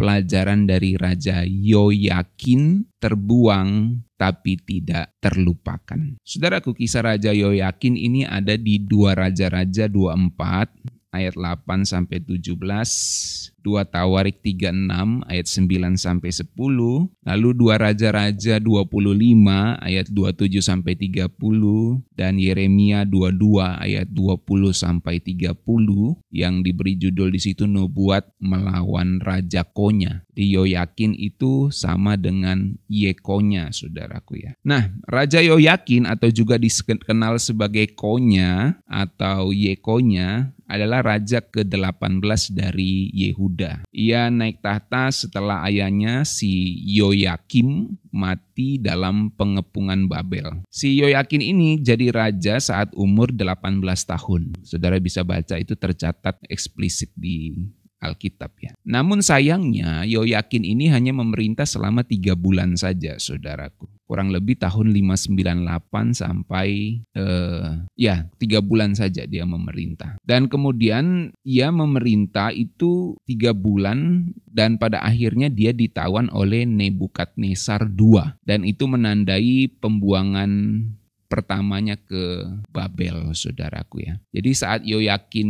pelajaran dari Raja Yoyakin terbuang tapi tidak terlupakan. Saudaraku, kisah Raja Yoyakin ini ada di 2 Raja-Raja 24 ayat 8 sampai 17, 2 Tawarik 36 ayat 9 sampai 10, lalu 2 Raja-Raja 25 ayat 27 sampai 30 dan Yeremia 22 ayat 20 sampai 30 yang diberi judul di situ Nubuat melawan Raja Konya. Di Yoyakin itu sama dengan Yekonya, saudaraku ya. Nah, Raja Yoyakin atau juga dikenal sebagai Konya atau Yekonya adalah raja ke-18 dari Yehuda. Ia naik tahta setelah ayahnya si Yoyakim mati dalam pengepungan Babel. Si Yoyakin ini jadi raja saat umur 18 tahun. Saudara bisa baca, itu tercatat eksplisit di Alkitab ya. Namun sayangnya Yoyakin ini hanya memerintah selama 3 bulan saja, saudaraku. Kurang lebih tahun 598 sampai 3 bulan saja dia memerintah. Dan kemudian ia memerintah itu 3 bulan dan pada akhirnya dia ditawan oleh Nebukadnezar II. Dan itu menandai pembuangan pertamanya ke Babel, saudaraku ya. Jadi saat Yoyakin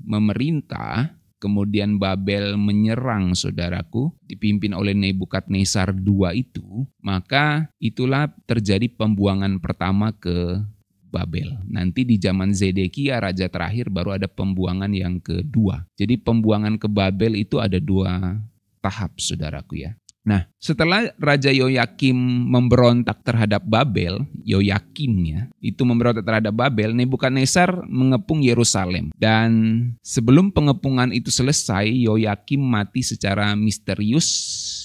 memerintah, kemudian Babel menyerang, saudaraku, dipimpin oleh Nebukadnezar II itu, maka itulah terjadi pembuangan pertama ke Babel. Nanti di zaman Zedekia, raja terakhir, baru ada pembuangan yang kedua. Jadi pembuangan ke Babel itu ada 2 tahap, saudaraku ya. Nah, setelah Raja Yoyakim memberontak terhadap Babel, Yoyakim ya, itu memberontak terhadap Babel, Nebukadnezar mengepung Yerusalem. Dan sebelum pengepungan itu selesai, Yoyakim mati secara misterius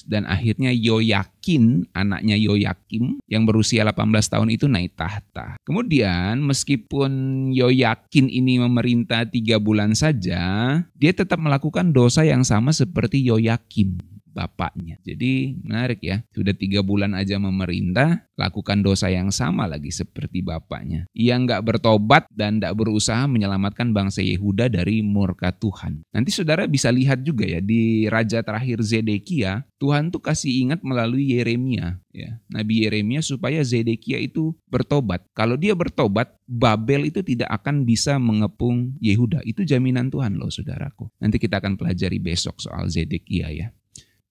dan akhirnya Yoyakin, anaknya Yoyakim yang berusia 18 tahun itu naik tahta. Kemudian meskipun Yoyakin ini memerintah 3 bulan saja, dia tetap melakukan dosa yang sama seperti Yoyakim, bapaknya. Jadi menarik ya, sudah 3 bulan aja memerintah, lakukan dosa yang sama lagi seperti bapaknya. Ia nggak bertobat dan nggak berusaha menyelamatkan bangsa Yehuda dari murka Tuhan. Nanti saudara bisa lihat juga ya, di raja terakhir Zedekia, Tuhan tuh kasih ingat melalui Yeremia, ya, Nabi Yeremia, supaya Zedekia itu bertobat. Kalau dia bertobat, Babel itu tidak akan bisa mengepung Yehuda. Itu jaminan Tuhan loh, saudaraku. Nanti kita akan pelajari besok soal Zedekia ya.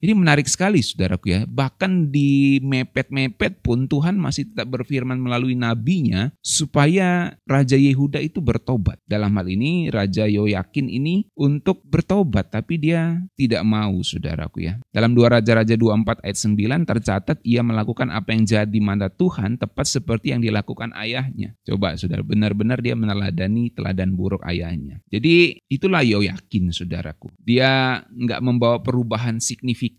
Ini menarik sekali, saudaraku ya. Bahkan di mepet-mepet pun Tuhan masih tetap berfirman melalui nabinya supaya Raja Yehuda itu bertobat. Dalam hal ini Raja Yoyakin ini untuk bertobat, tapi dia tidak mau, saudaraku ya. Dalam 2 Raja-Raja 24 ayat 9 tercatat ia melakukan apa yang jahat di mata Tuhan, tepat seperti yang dilakukan ayahnya. Coba saudara, benar-benar dia meneladani teladan buruk ayahnya. Jadi itulah Yoyakin, saudaraku. Dia nggak membawa perubahan signifikan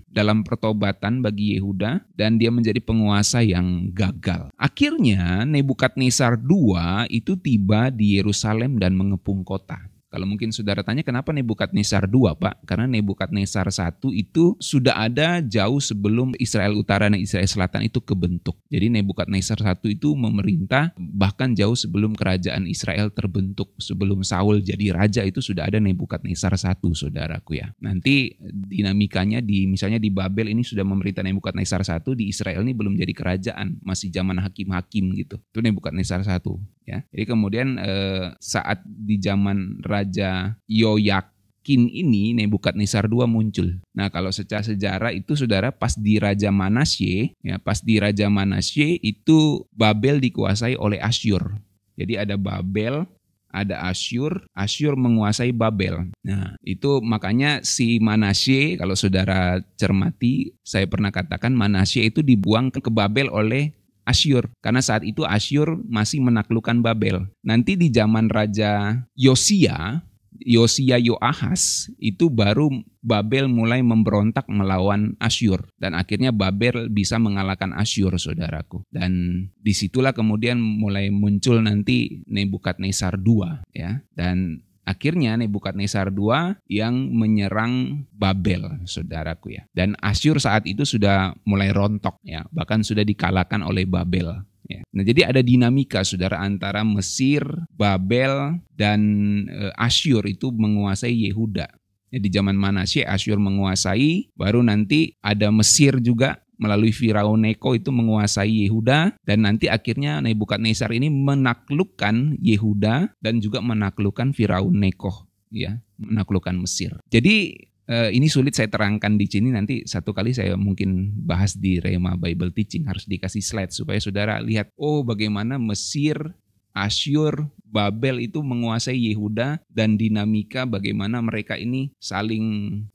dalam pertobatan bagi Yehuda dan dia menjadi penguasa yang gagal. Akhirnya Nebukadnezar II itu tiba di Yerusalem dan mengepung kota. Kalau mungkin saudara tanya kenapa Nebukadnezar II, Pak? Karena Nebukadnezar I itu sudah ada jauh sebelum Israel Utara dan Israel Selatan itu kebentuk. Jadi Nebukadnezar I itu memerintah bahkan jauh sebelum kerajaan Israel terbentuk. Sebelum Saul jadi raja itu sudah ada Nebukadnezar I, saudaraku ya. Nanti dinamikanya misalnya di Babel ini sudah memerintah Nebukadnezar I, di Israel ini belum jadi kerajaan, masih zaman hakim-hakim gitu. Itu Nebukadnezar I ya. Jadi kemudian saat di zaman Raja Yoyakin ini Nebukadnezar II muncul. Nah, kalau secara sejarah itu saudara pas di Raja Manasye, ya, pas di Raja Manasye itu Babel dikuasai oleh Asyur. Jadi ada Babel, ada Asyur menguasai Babel. Nah, itu makanya si Manasye, kalau saudara cermati, saya pernah katakan Manasye itu dibuang ke Babel oleh Asyur, karena saat itu Asyur masih menaklukkan Babel. Nanti di zaman Raja Yoahas, itu baru Babel mulai memberontak melawan Asyur. Dan akhirnya Babel bisa mengalahkan Asyur, saudaraku. Dan disitulah kemudian mulai muncul nanti Nebukadnezar II. Ya. Dan akhirnya Nebukadnezar II yang menyerang Babel, saudaraku ya. Dan Asyur saat itu sudah mulai rontok ya, bahkan sudah dikalahkan oleh Babel. Ya. Nah, jadi ada dinamika saudara antara Mesir, Babel, dan Asyur itu menguasai Yehuda. Di zaman Manasye, Asyur menguasai, baru nanti ada Mesir juga melalui Firaun Neko itu menguasai Yehuda, dan nanti akhirnya Nebukadnezar ini menaklukkan Yehuda dan juga menaklukkan Firaun Neko, ya, menaklukkan Mesir. Jadi ini sulit saya terangkan di sini, nanti satu kali saya mungkin bahas di Rhema Bible Teaching, harus dikasih slide supaya saudara lihat, bagaimana Mesir, Asyur, Babel itu menguasai Yehuda, dan dinamika bagaimana mereka ini saling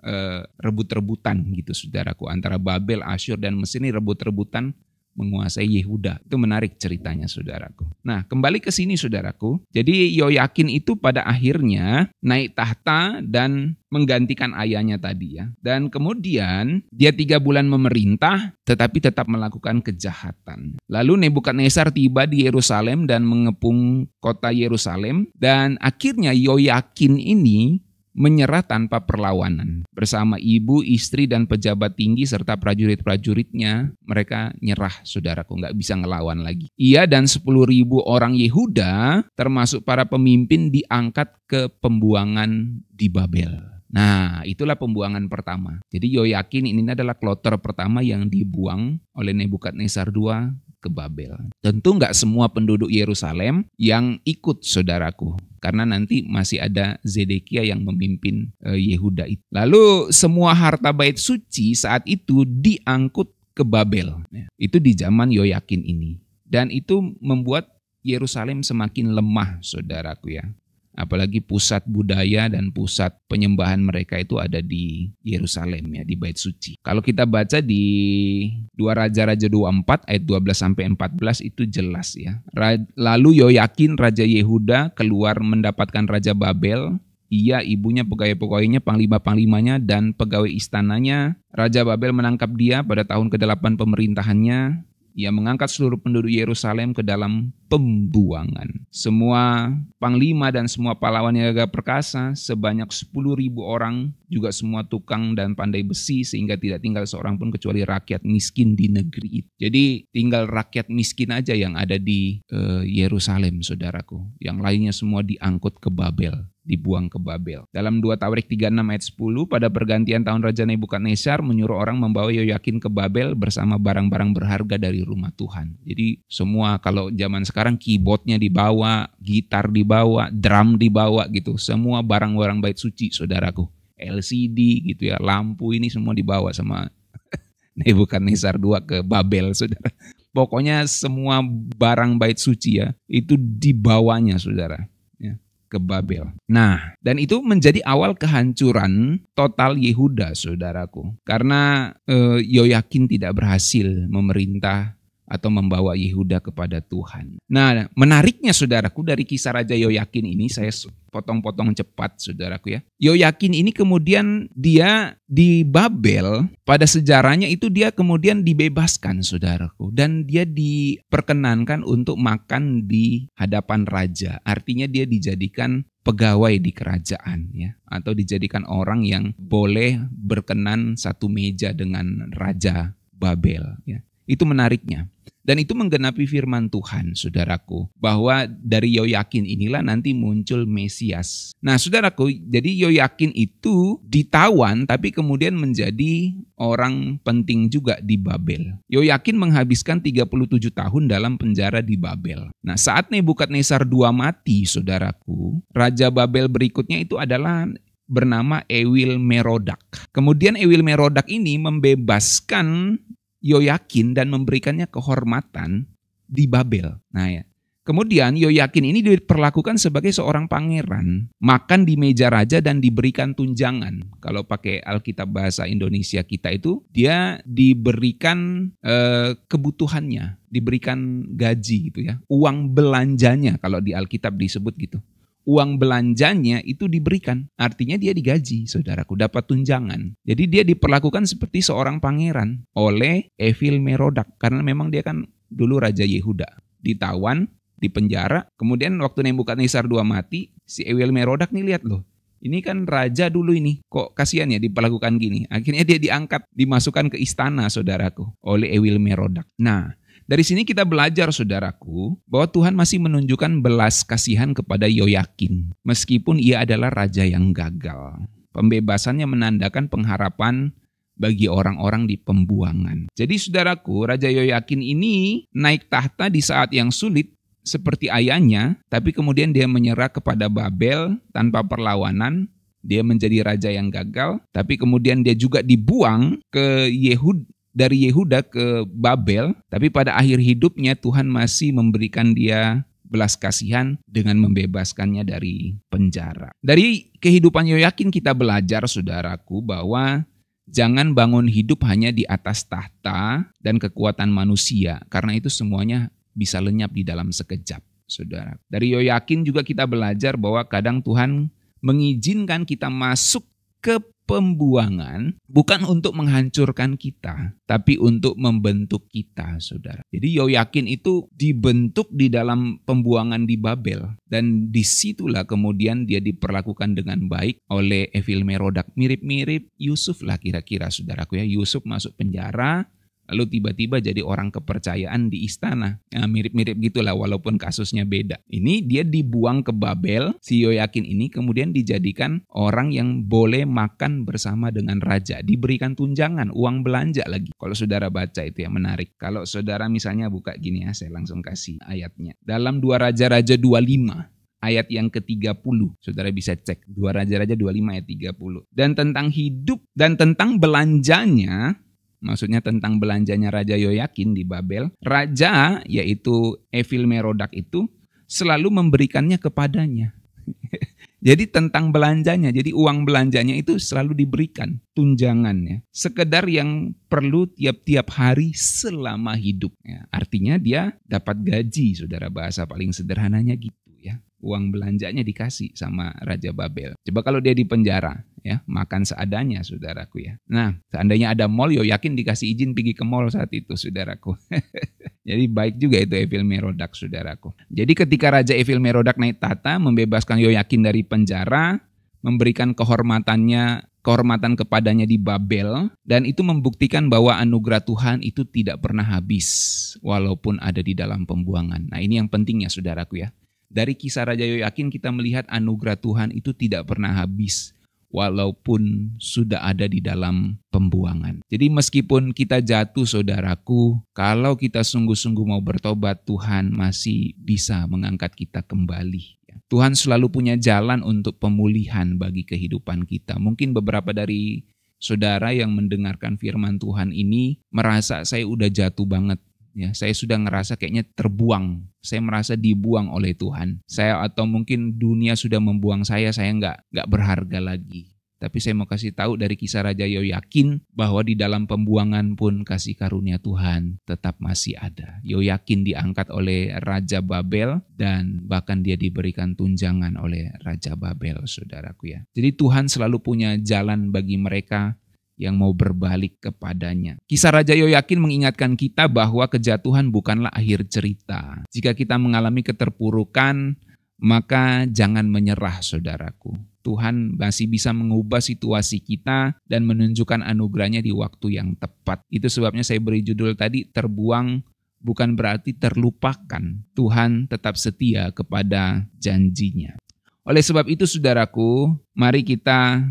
rebut-rebutan gitu saudaraku. Antara Babel, Asyur, dan Mesir ini rebut-rebutan menguasai Yehuda. Itu menarik ceritanya saudaraku. Nah, kembali ke sini saudaraku. Jadi Yoyakin itu pada akhirnya naik tahta dan menggantikan ayahnya tadi ya. Dan kemudian dia 3 bulan memerintah tetapi tetap melakukan kejahatan. Lalu Nebukadnezar tiba di Yerusalem dan mengepung kota Yerusalem, dan akhirnya Yoyakin ini menyerah tanpa perlawanan. Bersama ibu, istri, dan pejabat tinggi serta prajurit-prajuritnya, mereka nyerah saudaraku, nggak bisa ngelawan lagi. Ia dan 10.000 orang Yehuda, termasuk para pemimpin, diangkat ke pembuangan di Babel. Nah, itulah pembuangan pertama. Jadi Yoyakin ini adalah kloter pertama yang dibuang oleh Nebukadnezar II ke Babel. Tentu nggak semua penduduk Yerusalem yang ikut saudaraku, karena nanti masih ada Zedekia yang memimpin Yehuda itu. Lalu semua harta bait suci saat itu diangkut ke Babel. Itu di zaman Yoyakin ini. Dan itu membuat Yerusalem semakin lemah saudaraku ya. Apalagi pusat budaya dan pusat penyembahan mereka itu ada di Yerusalem ya, di Bait Suci. Kalau kita baca di 2 Raja-Raja 24 ayat 12-14 itu jelas ya. Lalu Yoyakin Raja Yehuda keluar mendapatkan Raja Babel. Ia, ibunya, pegawai-pegawainya, panglima-panglimanya, dan pegawai istananya. Raja Babel menangkap dia pada tahun ke-8 pemerintahannya. Ia mengangkat seluruh penduduk Yerusalem ke dalam pembuangan. Semua panglima dan semua pahlawan yang gagah perkasa, sebanyak 10.000 orang, juga semua tukang dan pandai besi, sehingga tidak tinggal seorang pun kecuali rakyat miskin di negeri itu. Jadi tinggal rakyat miskin aja yang ada di Yerusalem, saudaraku. Yang lainnya semua diangkut ke Babel, dibuang ke Babel. Dalam 2 Tawarik 36 ayat 10, pada pergantian tahun Raja Nebukadnezar menyuruh orang membawa Yoyakin ke Babel bersama barang-barang berharga dari rumah Tuhan. Jadi semua, kalau zaman sekarang keyboardnya dibawa, gitar dibawa, drum dibawa gitu. Semua barang-barang bait suci saudaraku. LCD gitu ya, lampu ini semua dibawa sama Nebukadnezar II ke Babel saudara. Pokoknya semua barang bait suci ya, itu dibawanya saudara. Ke Babel. Nah, dan itu menjadi awal kehancuran total Yehuda, saudaraku. Karena Yoyakin tidak berhasil memerintah atau membawa Yehuda kepada Tuhan. Nah, menariknya saudaraku, dari kisah Raja Yoyakin ini, saya potong-potong cepat saudaraku ya. Yoyakin ini kemudian dia di Babel, pada sejarahnya itu dia kemudian dibebaskan saudaraku. Dan dia diperkenankan untuk makan di hadapan raja. Artinya dia dijadikan pegawai di kerajaan ya, atau dijadikan orang yang boleh berkenan satu meja dengan Raja Babel ya. Itu menariknya. Dan itu menggenapi firman Tuhan, saudaraku, bahwa dari Yoyakin inilah nanti muncul Mesias. Nah, saudaraku, jadi Yoyakin itu ditawan tapi kemudian menjadi orang penting juga di Babel. Yoyakin menghabiskan 37 tahun dalam penjara di Babel. Nah, saat Nebukadnezar II mati, saudaraku, Raja Babel berikutnya itu adalah bernama Ewil Merodak. Kemudian Ewil Merodak ini membebaskan Yoyakin dan memberikannya kehormatan di Babel. Nah ya. Kemudian Yoyakin ini diperlakukan sebagai seorang pangeran, makan di meja raja dan diberikan tunjangan. Kalau pakai Alkitab bahasa Indonesia kita itu, dia diberikan kebutuhannya, diberikan gaji gitu ya. Uang belanjanya kalau di Alkitab disebut gitu. Uang belanjanya itu diberikan, artinya dia digaji, saudaraku, dapat tunjangan. Jadi dia diperlakukan seperti seorang pangeran oleh Ewil Merodak, karena memang dia kan dulu Raja Yehuda. Ditawan, dipenjara, kemudian waktu Nebukadnezar II mati, si Ewil Merodak nih lihat loh, ini kan raja dulu ini, kok kasihan ya diperlakukan gini. Akhirnya dia diangkat, dimasukkan ke istana, saudaraku, oleh Ewil Merodak. Nah, dari sini kita belajar saudaraku bahwa Tuhan masih menunjukkan belas kasihan kepada Yoyakin meskipun ia adalah raja yang gagal. Pembebasannya menandakan pengharapan bagi orang-orang di pembuangan. Jadi saudaraku, Raja Yoyakin ini naik tahta di saat yang sulit seperti ayahnya, tapi kemudian dia menyerah kepada Babel tanpa perlawanan. Dia menjadi raja yang gagal, tapi kemudian dia juga dibuang ke dari Yehuda ke Babel, tapi pada akhir hidupnya Tuhan masih memberikan dia belas kasihan dengan membebaskannya dari penjara. Dari kehidupan Yoyakin kita belajar, saudaraku, bahwa jangan bangun hidup hanya di atas tahta dan kekuatan manusia, karena itu semuanya bisa lenyap di dalam sekejap, saudara. Dari Yoyakin juga kita belajar bahwa kadang Tuhan mengizinkan kita masuk ke pembuangan bukan untuk menghancurkan kita, tapi untuk membentuk kita, saudara. Jadi Yoyakin itu dibentuk di dalam pembuangan di Babel, dan disitulah kemudian dia diperlakukan dengan baik oleh Evil-Merodak. Mirip-mirip Yusuf lah kira-kira, saudaraku ya. Yusuf masuk penjara, lalu tiba-tiba jadi orang kepercayaan di istana. Nah, mirip-mirip gitulah walaupun kasusnya beda. Ini dia dibuang ke Babel, si Yoyakin ini kemudian dijadikan orang yang boleh makan bersama dengan raja. Diberikan tunjangan, uang belanja lagi. Kalau saudara baca itu yang menarik. Kalau saudara misalnya buka gini ya, saya langsung kasih ayatnya. Dalam 2 Raja-Raja 25. Ayat yang ke-30, saudara bisa cek. 2 Raja-Raja 25 ayat 30. Dan tentang hidup dan tentang belanjanya, maksudnya tentang belanjanya Raja Yoyakin di Babel, raja yaitu Evil-Merodak itu selalu memberikannya kepadanya. Jadi tentang belanjanya, jadi uang belanjanya itu selalu diberikan, tunjangannya. Sekedar yang perlu tiap-tiap hari selama hidup. Ya, artinya dia dapat gaji, saudara, bahasa paling sederhananya gitu ya. Uang belanjanya dikasih sama Raja Babel. Coba kalau dia di penjara, ya makan seadanya, saudaraku ya. Nah, seandainya ada mall, Yoyakin dikasih izin pergi ke mall saat itu, saudaraku. Jadi baik juga itu Evil-Merodak, saudaraku. Jadi ketika Raja Evil-Merodak naik tahta, membebaskan Yoyakin dari penjara, memberikan kehormatan kepadanya di Babel, dan itu membuktikan bahwa anugerah Tuhan itu tidak pernah habis walaupun ada di dalam pembuangan. Nah, ini yang pentingnya, saudaraku ya. Dari kisah Raja Yoyakin kita melihat anugerah Tuhan itu tidak pernah habis walaupun sudah ada di dalam pembuangan. Jadi meskipun kita jatuh, saudaraku, kalau kita sungguh-sungguh mau bertobat, Tuhan masih bisa mengangkat kita kembali. Tuhan selalu punya jalan untuk pemulihan bagi kehidupan kita. Mungkin beberapa dari saudara yang mendengarkan firman Tuhan ini merasa saya udah jatuh banget. Ya, saya sudah ngerasa kayaknya terbuang. Saya merasa dibuang oleh Tuhan. Atau mungkin dunia sudah membuang saya nggak berharga lagi. Tapi saya mau kasih tahu dari kisah Raja Yoyakin bahwa di dalam pembuangan pun kasih karunia Tuhan tetap masih ada. Yoyakin diangkat oleh Raja Babel dan bahkan dia diberikan tunjangan oleh Raja Babel, saudaraku ya. Jadi Tuhan selalu punya jalan bagi mereka yang mau berbalik kepadanya. Kisah Raja Yoyakin mengingatkan kita bahwa kejatuhan bukanlah akhir cerita. Jika kita mengalami keterpurukan, maka jangan menyerah, saudaraku. Tuhan masih bisa mengubah situasi kita dan menunjukkan anugerahnya di waktu yang tepat. Itu sebabnya saya beri judul tadi, terbuang bukan berarti terlupakan. Tuhan tetap setia kepada janjinya. Oleh sebab itu, saudaraku, mari kita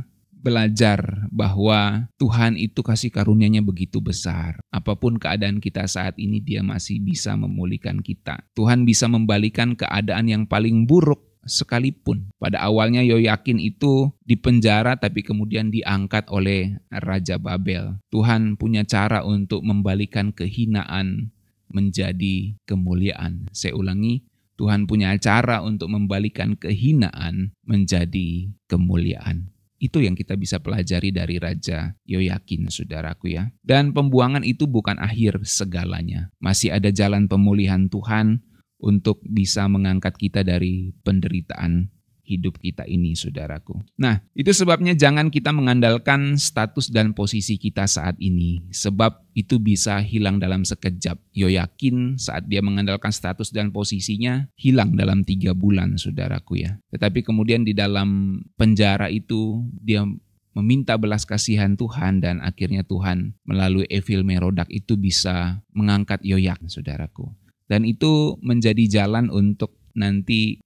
belajar bahwa Tuhan itu kasih karunia-Nya begitu besar. Apapun keadaan kita saat ini, Dia masih bisa memulihkan kita. Tuhan bisa membalikan keadaan yang paling buruk sekalipun. Pada awalnya Yoyakin itu dipenjara tapi kemudian diangkat oleh Raja Babel. Tuhan punya cara untuk membalikan kehinaan menjadi kemuliaan. Saya ulangi, Tuhan punya cara untuk membalikan kehinaan menjadi kemuliaan. Itu yang kita bisa pelajari dari Raja Yoyakin, saudaraku ya. Dan pembuangan itu bukan akhir segalanya. Masih ada jalan pemulihan Tuhan untuk bisa mengangkat kita dari penderitaan hidup kita ini, saudaraku. Nah, itu sebabnya jangan kita mengandalkan status dan posisi kita saat ini. Sebab itu bisa hilang dalam sekejap. Yoyakin saat dia mengandalkan status dan posisinya, hilang dalam 3 bulan, saudaraku ya. Tetapi kemudian di dalam penjara itu, dia meminta belas kasihan Tuhan dan akhirnya Tuhan melalui Evil-Merodak itu bisa mengangkat Yoyakin, saudaraku. Dan itu menjadi jalan untuk nanti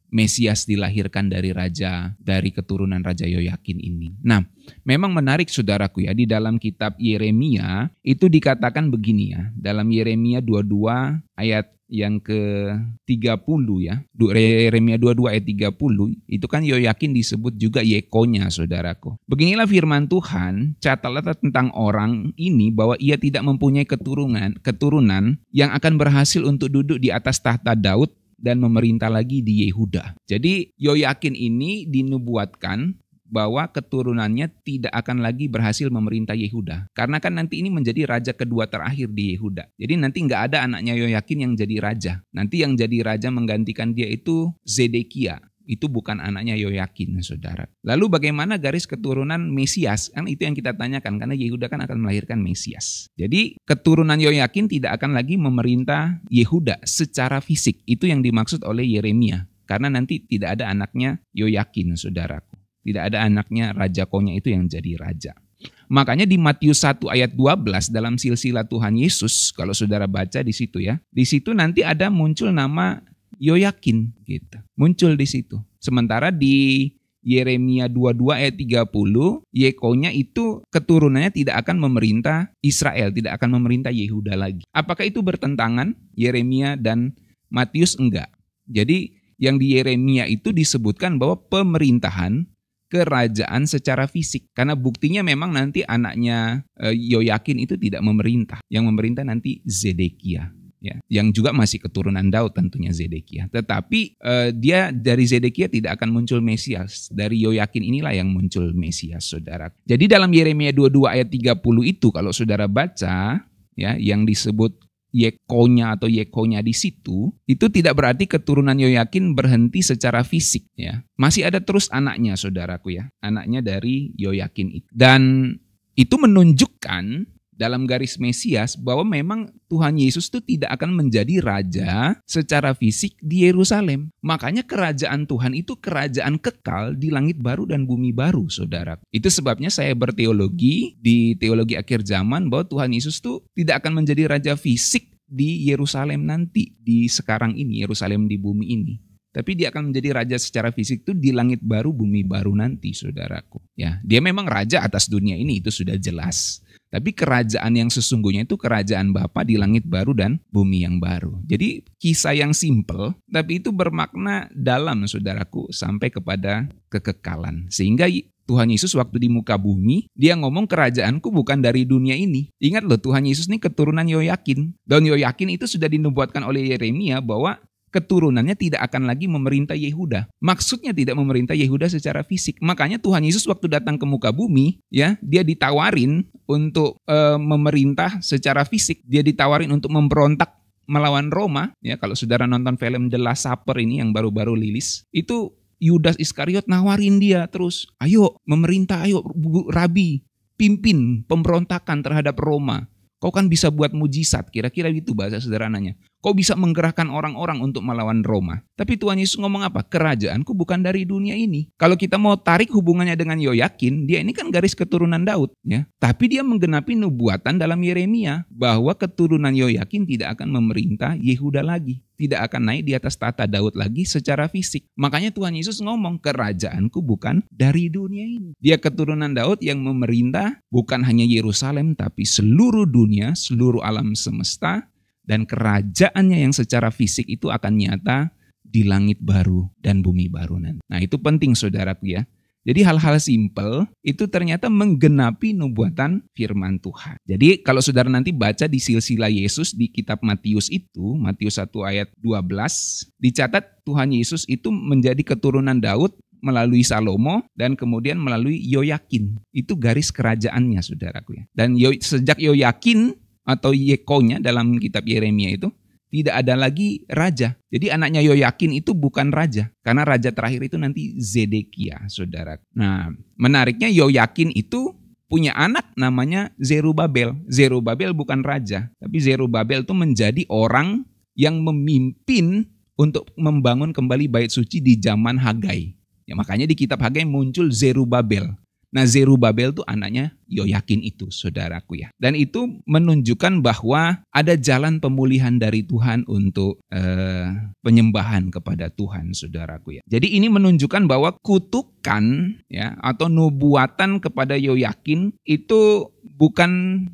Mesias dilahirkan dari keturunan Raja Yoyakin ini. Nah, memang menarik saudaraku ya, di dalam kitab Yeremia itu dikatakan begini ya, dalam Yeremia 22 ayat yang ke-30 ya, Yeremia 22 ayat 30, itu kan Yoyakin disebut juga Yekonya saudaraku. Beginilah firman Tuhan, catatlah tentang orang ini bahwa ia tidak mempunyai keturunan yang akan berhasil untuk duduk di atas tahta Daud dan memerintah lagi di Yehuda. Jadi Yoyakin ini dinubuatkan bahwa keturunannya tidak akan lagi berhasil memerintah Yehuda. Karena kan nanti ini menjadi raja kedua terakhir di Yehuda. Jadi nanti nggak ada anaknya Yoyakin yang jadi raja. Nanti yang jadi raja menggantikan dia itu Zedekia. Itu bukan anaknya Yoyakin, saudara. Lalu bagaimana garis keturunan Mesias? Kan itu yang kita tanyakan, karena Yehuda kan akan melahirkan Mesias. Jadi keturunan Yoyakin tidak akan lagi memerintah Yehuda secara fisik. Itu yang dimaksud oleh Yeremia. Karena nanti tidak ada anaknya Yoyakin, saudaraku. Tidak ada anaknya Raja Konya itu yang jadi raja. Makanya di Matius 1 ayat 12 dalam silsilah Tuhan Yesus, kalau saudara baca di situ ya, di situ nanti ada muncul nama Yoyakin gitu. Muncul di situ. Sementara di Yeremia 22 ayat 30, Yekonya itu keturunannya tidak akan memerintah Israel, tidak akan memerintah Yehuda lagi. Apakah itu bertentangan Yeremia dan Matius? Enggak. Jadi yang di Yeremia itu disebutkan bahwa pemerintahan kerajaan secara fisik. Karena buktinya memang nanti anaknya Yoyakin itu tidak memerintah. Yang memerintah nanti Zedekia. Ya, yang juga masih keturunan Daud tentunya Zedekia. Tetapi dia dari Zedekia tidak akan muncul Mesias. Dari Yoyakin inilah yang muncul Mesias, saudara. Jadi dalam Yeremia 22 ayat 30 itu kalau saudara baca ya, yang disebut Yekonya atau Yekonya di situ, itu tidak berarti keturunan Yoyakin berhenti secara fisik ya. Masih ada terus anaknya, saudaraku ya. Anaknya dari Yoyakin itu. Dan itu menunjukkan dalam garis Mesias bahwa memang Tuhan Yesus itu tidak akan menjadi raja secara fisik di Yerusalem. Makanya kerajaan Tuhan itu kerajaan kekal di langit baru dan bumi baru, saudara. Itu sebabnya saya berteologi di teologi akhir zaman bahwa Tuhan Yesus itu tidak akan menjadi raja fisik di Yerusalem nanti, di sekarang ini, Yerusalem di bumi ini. Tapi dia akan menjadi raja secara fisik itu di langit baru, bumi baru nanti, saudaraku. Ya, dia memang raja atas dunia ini, itu sudah jelas. Tapi kerajaan yang sesungguhnya itu kerajaan Bapa di langit baru dan bumi yang baru. Jadi kisah yang simple, tapi itu bermakna dalam, saudaraku, sampai kepada kekekalan. Sehingga Tuhan Yesus waktu di muka bumi, dia ngomong kerajaanku bukan dari dunia ini. Ingat loh, Tuhan Yesus ini keturunan Yoyakin. Dan Yoyakin itu sudah dinubuatkan oleh Yeremia bahwa keturunannya tidak akan lagi memerintah Yehuda. Maksudnya tidak memerintah Yehuda secara fisik. Makanya Tuhan Yesus waktu datang ke muka bumi, ya, dia ditawarin untuk memerintah secara fisik. Dia ditawarin untuk memberontak melawan Roma. Ya, kalau saudara nonton film The Last Supper ini yang baru-baru rilis, itu Yudas Iskariot nawarin dia terus, ayo memerintah, ayo Rabi, pimpin pemberontakan terhadap Roma. Kau kan bisa buat mujizat, kira-kira gitu bahasa sederhananya. Kau bisa menggerakkan orang-orang untuk melawan Roma. Tapi Tuhan Yesus ngomong apa? Kerajaanku bukan dari dunia ini. Kalau kita mau tarik hubungannya dengan Yoyakin, dia ini kan garis keturunan Daud. Ya. Tapi dia menggenapi nubuatan dalam Yeremia bahwa keturunan Yoyakin tidak akan memerintah Yehuda lagi. Tidak akan naik di atas tahta Daud lagi secara fisik. Makanya Tuhan Yesus ngomong, kerajaanku bukan dari dunia ini. Dia keturunan Daud yang memerintah bukan hanya Yerusalem, tapi seluruh dunia, seluruh alam semesta. Dan kerajaannya yang secara fisik itu akan nyata di langit baru dan bumi baru nanti. Nah, itu penting, saudaraku ya. Jadi hal-hal simpel itu ternyata menggenapi nubuatan firman Tuhan. Jadi kalau saudara nanti baca di silsilah Yesus di kitab Matius itu, Matius 1 ayat 12, dicatat Tuhan Yesus itu menjadi keturunan Daud melalui Salomo dan kemudian melalui Yoyakin. Itu garis kerajaannya, saudaraku ya. Dan sejak Yoyakin atau Yekonya dalam kitab Yeremia itu tidak ada lagi raja. Jadi anaknya Yoyakin itu bukan raja. Karena raja terakhir itu nanti Zedekia, saudara. Nah, menariknya Yoyakin itu punya anak namanya Zerubabel. Zerubabel bukan raja. Tapi Zerubabel itu menjadi orang yang memimpin untuk membangun kembali bait suci di zaman Hagai. Ya, makanya di kitab Hagai muncul Zerubabel. Nah, Zerubabel itu anaknya Yoyakin itu, saudaraku ya. Dan itu menunjukkan bahwa ada jalan pemulihan dari Tuhan untuk penyembahan kepada Tuhan, saudaraku ya. Jadi ini menunjukkan bahwa kutukan ya atau nubuatan kepada Yoyakin itu bukan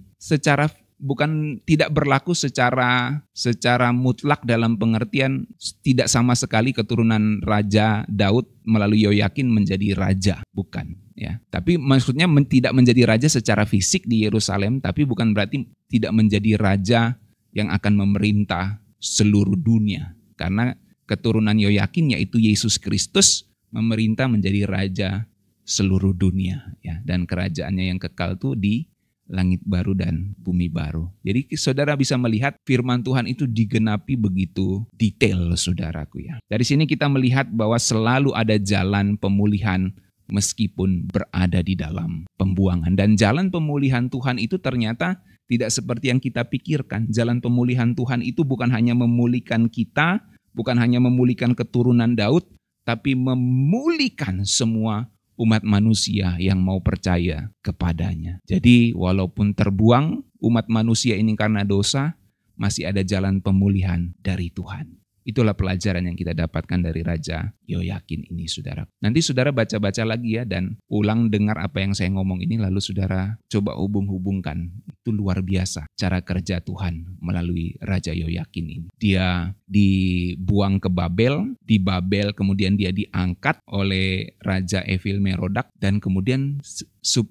tidak berlaku secara mutlak dalam pengertian tidak sama sekali keturunan Raja Daud melalui Yoyakin menjadi raja, bukan ya. Tapi maksudnya tidak menjadi raja secara fisik di Yerusalem, tapi bukan berarti tidak menjadi raja yang akan memerintah seluruh dunia. Karena keturunan Yoyakin yaitu Yesus Kristus memerintah menjadi raja seluruh dunia ya, dan kerajaannya yang kekal itu di langit baru dan bumi baru. Jadi saudara bisa melihat firman Tuhan itu digenapi begitu detail, saudaraku ya. Dari sini kita melihat bahwa selalu ada jalan pemulihan meskipun berada di dalam pembuangan. Dan jalan pemulihan Tuhan itu ternyata tidak seperti yang kita pikirkan. Jalan pemulihan Tuhan itu bukan hanya memulihkan kita, bukan hanya memulihkan keturunan Daud, tapi memulihkan semua umat manusia yang mau percaya kepadanya. Jadi walaupun terbuang umat manusia ini karena dosa, masih ada jalan pemulihan dari Tuhan. Itulah pelajaran yang kita dapatkan dari Raja Yoyakin ini, saudara. Nanti saudara baca-baca lagi ya dan ulang dengar apa yang saya ngomong ini, lalu saudara coba hubung-hubungkan. Itu luar biasa cara kerja Tuhan melalui Raja Yoyakin ini. Dia dibuang ke Babel, di Babel kemudian dia diangkat oleh Raja Evil-Merodak dan kemudian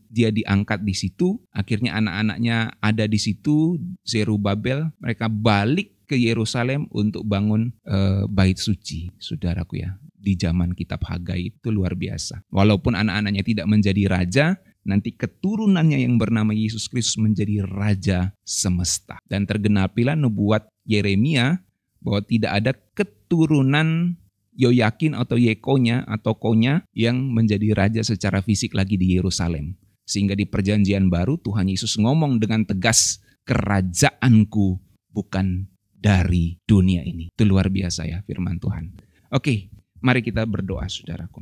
dia diangkat di situ, akhirnya anak-anaknya ada di situ, Zerubabel, mereka balik ke Yerusalem untuk bangun bait suci, saudaraku ya. Di zaman kitab Hagai itu luar biasa. Walaupun anak-anaknya tidak menjadi raja, nanti keturunannya yang bernama Yesus Kristus menjadi raja semesta. Dan tergenapilah nubuat Yeremia bahwa tidak ada keturunan Yoyakin atau Yekonya atau Konya yang menjadi raja secara fisik lagi di Yerusalem. Sehingga di perjanjian baru Tuhan Yesus ngomong dengan tegas, kerajaanku bukan dari dunia ini. Itu luar biasa ya firman Tuhan. Oke, mari kita berdoa, saudaraku.